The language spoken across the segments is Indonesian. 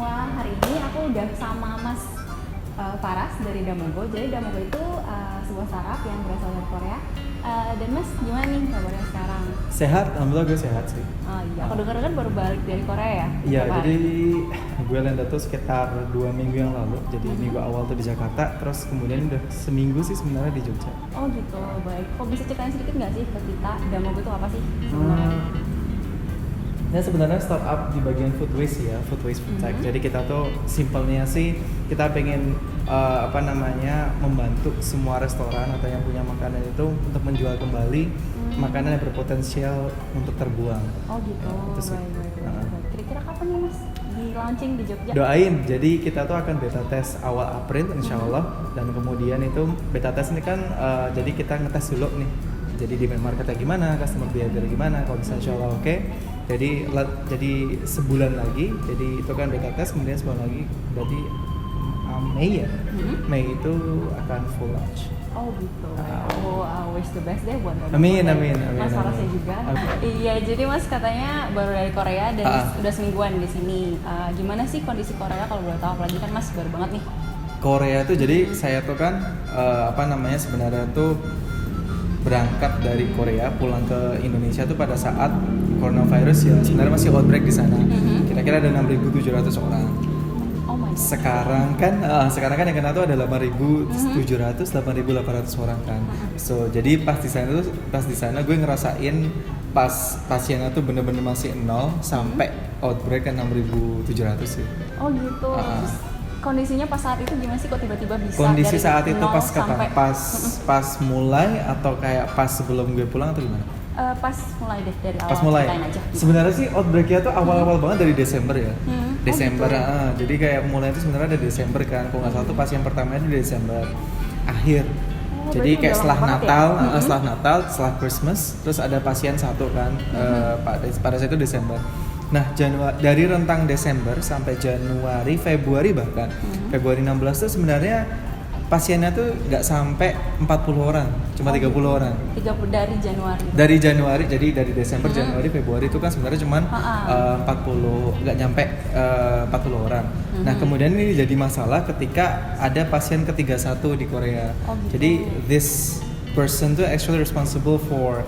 semua, hari ini aku udah sama Mas Faras dari Damogo. Jadi Damogo itu sebuah startup yang berasal dari Korea. Dan Mas gimana nih kabarnya sekarang? Sehat, alhamdulillah gue sehat sih. Oh iya, aku dengar kan baru balik dari Korea ya? Iya, Berapa jadi hari? gue landat tuh sekitar 2 minggu yang lalu. Jadi minggu awal tuh di Jakarta, terus kemudian udah seminggu sih sebenarnya di Jogja. Oh gitu, baik. Kok bisa ceritain sedikit nggak sih ke kita, Damogo itu apa sih sebenarnya? Ya sebenarnya startup di bagian food waste ya, food waste food tech. Jadi kita tuh simpelnya sih kita pengen membantu semua restoran atau yang punya makanan itu untuk menjual kembali makanan yang berpotensial untuk terbuang. Oh gitu, Itu sih. baik. Kira-kira kapan nih Mas di launching di Jogja? Doain, jadi kita tuh akan beta test awal April insya Allah. Dan kemudian itu beta test ini kan jadi kita ngetes dulu nih. Jadi demand marketnya gimana, customer behavior gimana, kalau bisa insya Allah oke. Jadi sebulan lagi, jadi itu kan beta test, kemudian sebulan lagi berarti Mei ya. Mei itu akan full launch. Oh gitu. Aku wish the best deh buat Damogo. Amin. Mas Farasnya juga. Iya, jadi Mas katanya baru dari Korea dan udah semingguan di sini. Gimana sih kondisi Korea kalau boleh tahu? Apalagi kan Mas baru banget nih. Korea tuh jadi saya tuh kan sebenarnya tuh berangkat dari Korea pulang ke Indonesia tuh pada saat coronavirus ya sebenarnya masih outbreak di sana. Kira-kira ada 6.700 orang. Oh my God. Sekarang kan yang kena tuh ada 8.700, 8.800 orang kan. So jadi pas di sana gue ngerasain pas pasiennya tuh bener-bener masih 0 sampai outbreak kan 6.700 sih. Oh gitu. Terus kondisinya pas saat itu gimana sih kok tiba-tiba bisa Kondisi dari saat itu 0 pas kapan? sampai Pas mulai atau kayak pas sebelum gue pulang atau gimana? pas mulai deh dari awal. Pas mulai. Ceritain aja. Sebenarnya sih outbreaknya tuh awal-awal banget dari Desember ya. Desember, gitu. jadi kayak mulai itu sebenarnya ada Desember kan. Kalau nggak salah tuh pasien pertamanya di Desember akhir. Jadi berarti kayak udah setelah lama banget Natal, ya? setelah Christmas, terus ada pasien satu kan pada saat itu Desember. Nah, dari rentang Desember sampai Januari, Februari bahkan Februari 16 tuh sebenarnya pasiennya tuh nggak sampai 40 orang, cuma 30 orang. 30 dari Januari. Dari Januari, jadi dari Desember, Januari, Februari itu kan sebenarnya cuma 40, nggak nyampe 40 orang. Nah kemudian ini jadi masalah ketika ada pasien ke-31 di Korea. Oh, gitu. Jadi this person tuh actually responsible for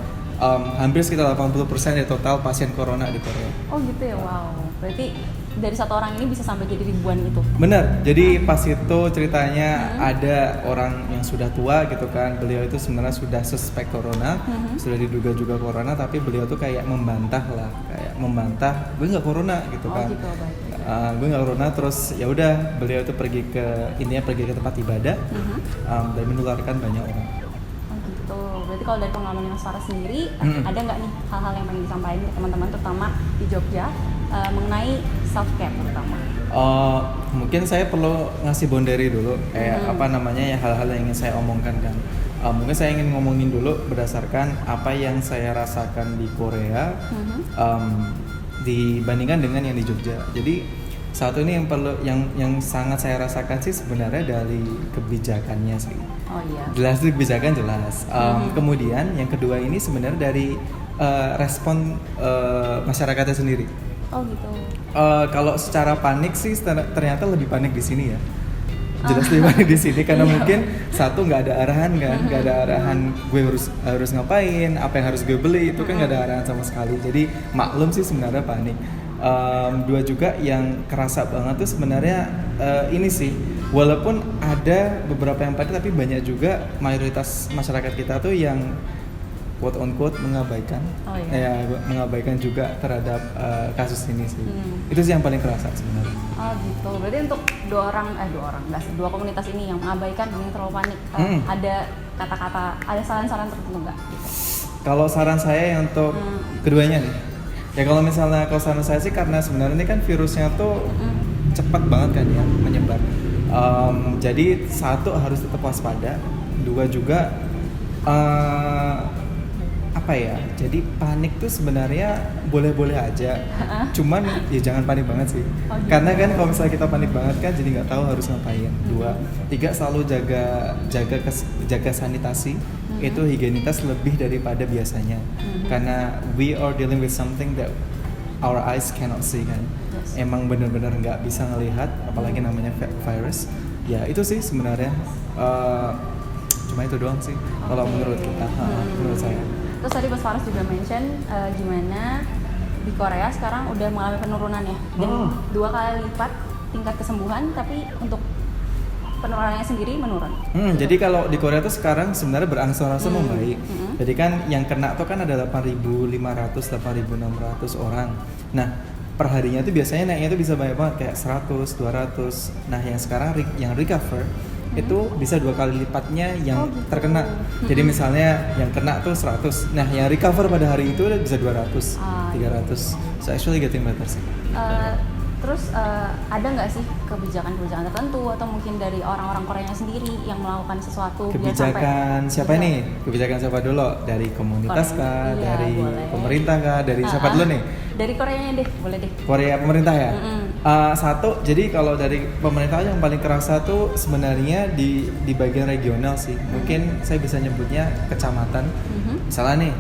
hampir sekitar 80% dari total pasien corona di Korea. Oh gitu ya, wow. Berarti dari satu orang ini bisa sampai jadi ribuan itu. Bener, jadi pas itu ceritanya ada orang yang sudah tua gitu kan. Beliau itu sebenarnya sudah suspek corona, sudah diduga juga corona, tapi beliau tuh kayak membantah gue nggak corona gitu kan. Oh gitu, baik. Gue nggak corona, terus ya udah beliau tuh pergi ke tempat ibadah dan menularkan banyak orang. Oh gitu. Berarti kalau dari pengalaman Mas Farah sendiri, ada nggak nih hal-hal yang pengen disampaikan ke teman-teman terutama di Jogja mengenai self care terutama? Mungkin saya perlu ngasih boundary dulu kayak ya hal-hal yang ingin saya omongkan kan. Mungkin saya ingin ngomongin dulu berdasarkan apa yang saya rasakan di Korea dibandingkan dengan yang di Jogja. Jadi satu ini yang sangat saya rasakan sih sebenarnya dari kebijakannya sih. Oh iya. Jelas itu kebijakan jelas. Kemudian yang kedua ini sebenarnya dari respon masyarakatnya sendiri. Oh gitu. Kalau secara panik sih ternyata lebih panik di sini ya. Jelas lebih panik di sini karena mungkin satu nggak ada arahan kan, nggak ada arahan gue harus ngapain, apa yang harus gue beli itu kan nggak ada arahan sama sekali. Jadi maklum sih sebenarnya panik. Dua juga yang kerasa banget tuh sebenarnya ini sih, walaupun ada beberapa yang panik tapi banyak juga mayoritas masyarakat kita tuh yang quote on quote mengabaikan, mengabaikan juga terhadap kasus ini sih. Itu sih yang paling kerasa sebenarnya. Oh gitu. Berarti untuk dua komunitas ini yang mengabaikan yang terlalu panik, ada kata-kata, ada saran-saran tertentu nggak? Gitu. Kalau saran saya untuk keduanya nih, ya kalau saran saya sih karena sebenarnya ini kan virusnya tuh cepat banget kan ya menyebar. Jadi satu harus tetap waspada, dua juga jadi panik tuh sebenarnya boleh-boleh aja, cuman ya jangan panik banget sih. Karena kan kalau misalnya kita panik banget kan jadi nggak tahu harus ngapain. Dua, tiga selalu jaga sanitasi, itu higienitas lebih daripada biasanya. Karena we are dealing with something that our eyes cannot see kan. emang bener-bener nggak bisa ngelihat, apalagi namanya virus. Ya itu sih sebenarnya. Cuma itu doang sih kalau menurut kita, menurut saya. Terus tadi Mas Faras juga mention gimana di Korea sekarang udah mengalami penurunan ya, dan 2 kali lipat tingkat kesembuhan, tapi untuk penularannya sendiri menurun. Jadi kalau di Korea tuh sekarang sebenarnya berangsur-angsur membaik. Jadi kan yang kena tuh kan ada 8.500, 8.600 orang. Nah perharinya tuh biasanya naiknya tuh bisa banyak banget, kayak 100, 200. Nah yang sekarang yang recover itu bisa 2 kali lipatnya yang terkena. Jadi misalnya yang kena tuh 100, nah yang recover pada hari itu udah bisa 200, 300. So actually getting better sih. Terus ada nggak sih kebijakan-kebijakan tertentu atau mungkin dari orang-orang Koreanya sendiri yang melakukan sesuatu kebijakan siapa nih? Kebijakan siapa dulu? Dari komunitas kah? Dari pemerintah kah? Dari siapa dulu nih? Dari Koreanya deh, boleh deh. Korea pemerintah ya? Satu, jadi kalau dari pemerintah yang paling kerasa tuh sebenarnya di bagian regional sih. Mungkin saya bisa nyebutnya kecamatan. Misalnya nih,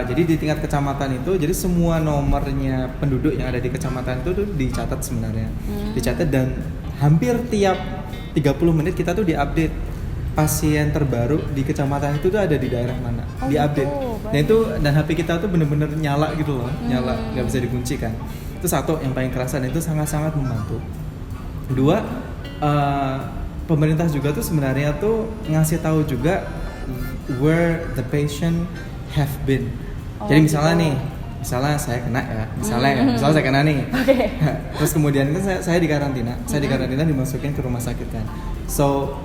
jadi di tingkat kecamatan itu, jadi semua nomornya penduduk yang ada di kecamatan itu tuh dicatat sebenarnya. Dicatat dan hampir tiap 30 menit kita tuh diupdate pasien terbaru di kecamatan itu tuh ada di daerah mana, diupdate. Nah itu, dan HP kita tuh bener-bener nyala gitu loh, nyala, nggak bisa dikunci kan. Itu satu yang paling kerasa, dan itu sangat-sangat membantu. Dua, pemerintah juga tuh sebenarnya tuh ngasih tahu juga where the patient have been. Jadi misalnya nih, misalnya saya kena ya, misalnya saya kena nih. Terus kemudian kan saya di karantina, dimasukin ke rumah sakit kan. So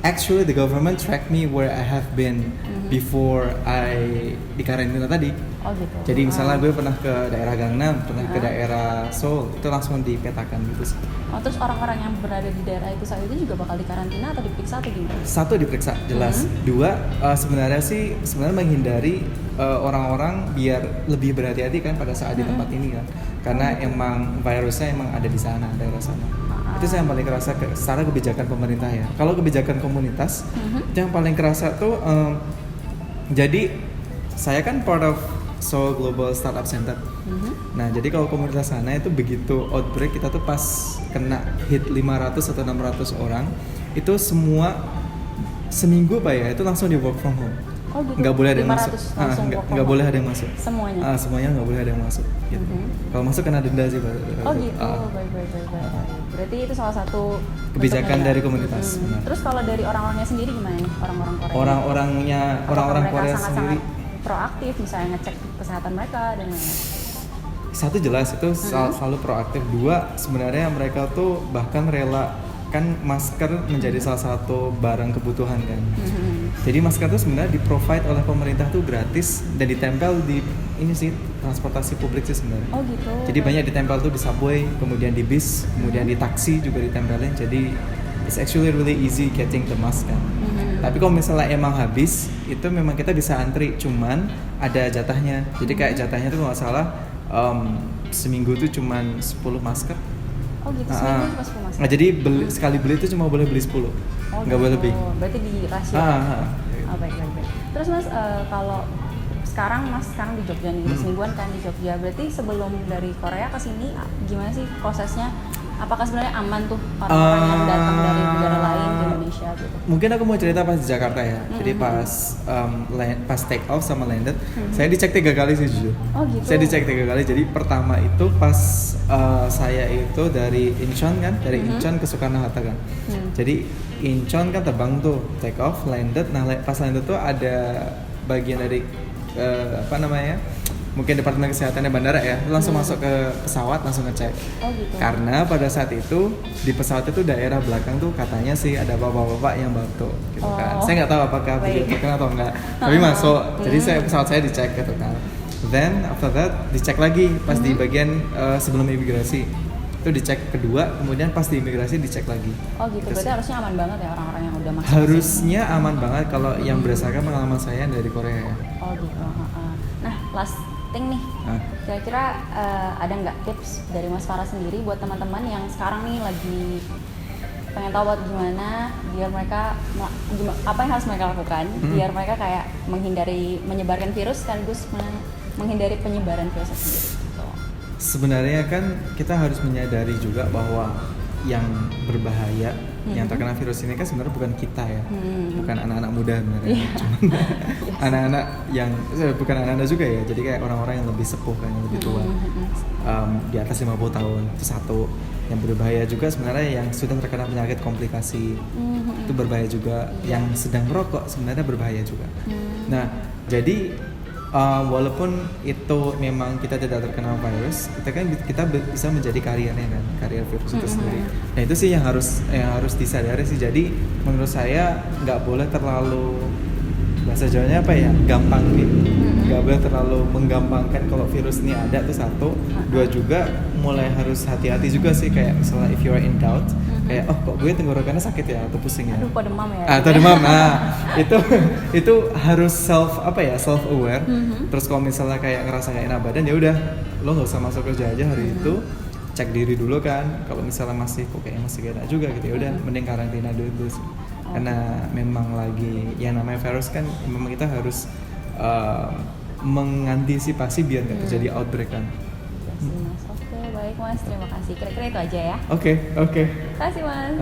actually the government track me where I have been before I di karantina tadi. Gitu. Jadi misalnya gue pernah ke daerah Gangnam, pernah ke daerah Seoul, itu langsung dipetakan gitu sih. Terus orang-orang yang berada di daerah itu saat itu juga bakal dikarantina atau diperiksa atau gimana? Satu, diperiksa jelas. Dua, sebenarnya menghindari orang-orang biar lebih berhati-hati kan pada saat di tempat ini kan, karena emang virusnya emang ada di sana, daerah sana. Itu saya yang paling kerasa secara kebijakan pemerintah ya. Kalau kebijakan komunitas, itu yang paling kerasa tuh jadi saya kan part of Seoul Global Startup Center. Nah, jadi kalau komunitas sana itu begitu outbreak, kita tuh pas kena hit 500 atau 600 orang, itu semua seminggu Pak ya, itu langsung di work from home. Gitu. Nggak boleh ada yang masuk. Nggak boleh ada yang masuk. Semuanya? Semuanya nggak boleh ada yang masuk. Gitu. Kalau masuk kena denda sih Pak. Gitu. Baik. Berarti itu salah satu kebijakan dari komunitas. Terus kalau dari orang-orangnya sendiri gimana nih, orang-orang Korea? Orang-orang Korea sendiri proaktif, misalnya ngecek kesehatan mereka dan lain-lain. Satu, jelas itu selalu proaktif. Dua, sebenarnya mereka tuh bahkan rela, kan masker menjadi salah satu barang kebutuhan kan. Jadi masker tuh sebenarnya di-provide oleh pemerintah tuh gratis dan ditempel di ini sih transportasi publik sih sebenarnya. Gitu. Jadi banyak ditempel tuh di subway, kemudian di bis, kemudian di taksi juga ditempelin. Jadi it's actually really easy getting the mask kan. Tapi kalau misalnya emang habis, itu memang kita bisa antri, cuman ada jatahnya. Jadi kayak jatahnya tuh nggak salah seminggu tuh cuman 10 masker. Gitu, seminggu cuma 10 masker. Nah, jadi sekali beli itu cuma boleh beli 10. Nggak boleh lebih. Berarti di rasio. Baik. Terus Mas, kalau sekarang di Jogja nih, semingguan kan di Jogja. Berarti sebelum dari Korea ke sini gimana sih prosesnya? Apakah sebenarnya aman tuh orang-orang yang datang dari negara lain ke Indonesia gitu? Mungkin aku mau cerita pas di Jakarta ya. Jadi pas take off sama landed, saya dicek 3 kali sih jujur. Gitu. Saya dicek 3 kali. Jadi pertama itu pas saya itu dari Incheon kan, dari Incheon ke Soekarno-Hatta kan. Jadi Incheon kan terbang tuh, take off, landed. Nah pas landed tuh ada bagian dari mungkin departemen kesehatannya bandara ya, langsung masuk ke pesawat, langsung ngecek. Gitu. Karena pada saat itu di pesawat itu daerah belakang tuh katanya sih ada bapak-bapak yang batuk gitu kan. Saya nggak tahu apakah begitu kan atau enggak, tapi masuk. Jadi pesawat saya dicek gitu kan. Then after that dicek lagi pas di bagian sebelum imigrasi. Itu dicek kedua, kemudian pas di imigrasi dicek lagi. Gitu. Berarti harusnya aman banget ya orang-orang yang udah masuk. Harusnya aman banget kalau yang berdasarkan pengalaman saya dari Korea ya. Gitu. Nah, last thing nih, kira-kira ada nggak tips dari Mas Faras sendiri buat teman-teman yang sekarang nih lagi pengen tahu buat gimana biar mereka apa yang harus mereka lakukan biar mereka kayak menghindari menyebarkan virus sekaligus menghindari penyebaran virus sendiri. Sebenarnya kan kita harus menyadari juga bahwa yang berbahaya, yang terkena virus ini kan sebenarnya bukan kita ya, bukan anak-anak muda sebenarnya, cuman anak-anak yang bukan anak-anak juga ya, jadi kayak orang-orang yang lebih sepuh kan, yang lebih tua, di atas 50 tahun itu satu. Yang berbahaya juga sebenarnya yang sudah terkena penyakit komplikasi, itu berbahaya juga. Yang sedang merokok sebenarnya berbahaya juga. Nah, jadi walaupun itu memang kita tidak terkena virus, kita bisa menjadi karirnya kan, karir virus itu sendiri. Nah itu sih yang harus disadari sih. Jadi menurut saya nggak boleh terlalu, bahasa Jawanya apa ya, gampang nih, nggak boleh terlalu menggampangkan kalau virus ini ada, tuh satu. Dua juga mulai harus hati-hati juga sih, kayak misalnya if you are in doubt, kayak oh kok gue tenggorokannya sakit ya atau pusing ya, Aduh, kok demam ya? atau demam. Nah itu harus self aware. Terus kalau misalnya kayak ngerasa gak enak badan, ya udah lo nggak usah masuk kerja aja hari itu, cek diri dulu kan. Kalau misalnya masih kok kayaknya masih gak enak juga gitu, ya udah mending karantina dulu sih. Karena memang lagi yang namanya virus kan, memang kita harus mengantisipasi biar nggak terjadi outbreak kan. Mas. Oke, baik Mas, terima kasih. Kira-kira itu aja ya. Oke. Terima kasih Mas.